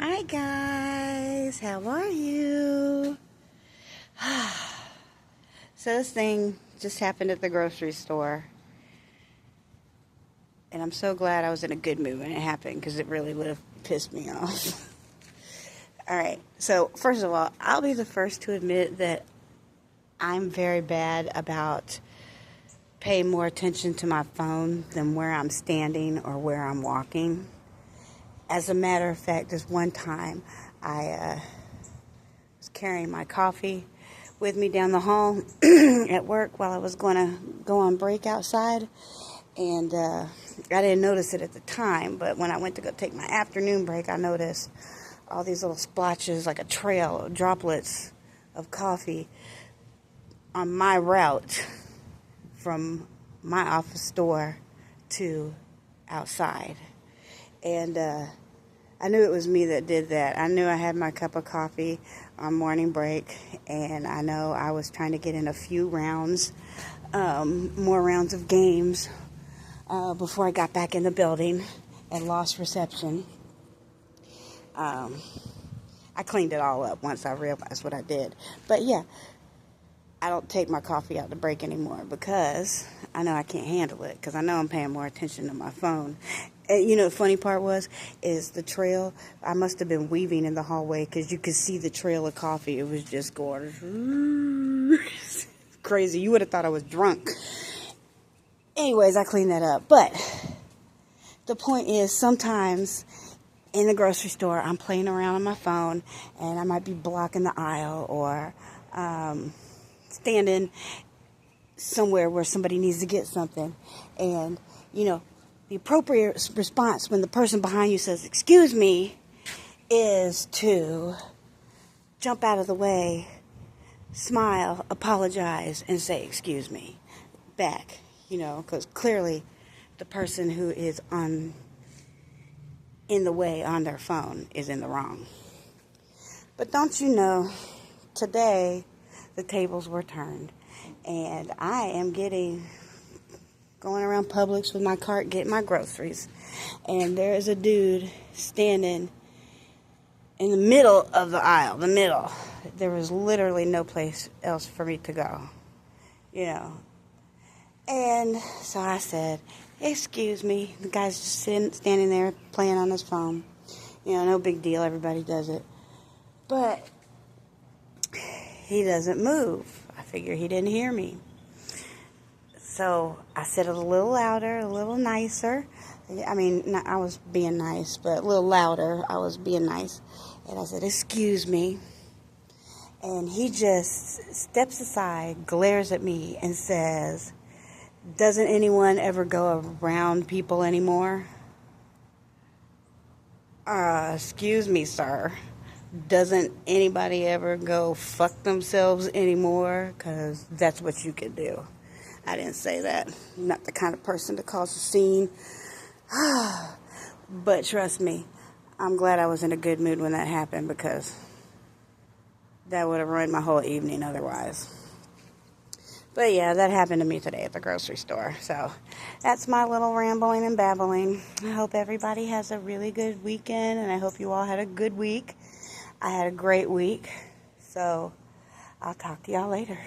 Hi guys, how are you? So this thing just happened at the grocery store, and I'm so glad I was in a good mood when it happened because it really would have pissed me off. Alright, so first of all, I'll be the first to admit that I'm very bad about paying more attention to my phone than where I'm standing or where I'm walking. As a matter of fact, this one time I was carrying my coffee with me down the hall at work while I was going to go on break outside, and I didn't notice it at the time, but when I went to go take my afternoon break, I noticed all these little splotches, like a trail of droplets of coffee on my route from my office door to outside. And I knew it was me that did that. I knew I had my cup of coffee on morning break, and I know I was trying to get in a few rounds, more rounds of games before I got back in the building and lost reception. I cleaned it all up once I realized what I did. But yeah, I don't take my coffee out to break anymore because I know I can't handle it, because I know I'm paying more attention to my phone. And you know, the funny part is the trail. I must have been weaving in the hallway because you could see the trail of coffee. It was just going crazy. You would have thought I was drunk. Anyways, I cleaned that up. But the point is, sometimes in the grocery store, I'm playing around on my phone, and I might be blocking the aisle or standing somewhere where somebody needs to get something. And, you know, the appropriate response when the person behind you says, "Excuse me," is to jump out of the way, smile, apologize, and say, "Excuse me," back, you know, because clearly the person who is in the way on their phone is in the wrong. But don't you know, today the tables were turned, and I am going around Publix with my cart getting my groceries, and there is a dude standing in the middle of the aisle, the middle. There was literally no place else for me to go, you know. And so I said, "Excuse me." The guy's just standing there playing on his phone. You know, no big deal. Everybody does it. But he doesn't move. I figure he didn't hear me. So I said it a little louder, a little nicer. I mean, I was being nice, but a little louder. I was being nice. And I said, "Excuse me." And he just steps aside, glares at me, and says, "Doesn't anyone ever go around people anymore?" Excuse me, sir. Doesn't anybody ever go fuck themselves anymore? Because that's what you could do. I didn't say that. I'm not the kind of person to cause a scene. But trust me, I'm glad I was in a good mood when that happened, because that would have ruined my whole evening otherwise. But yeah, that happened to me today at the grocery store. So that's my little rambling and babbling. I hope everybody has a really good weekend, and I hope you all had a good week. I had a great week. So I'll talk to y'all later.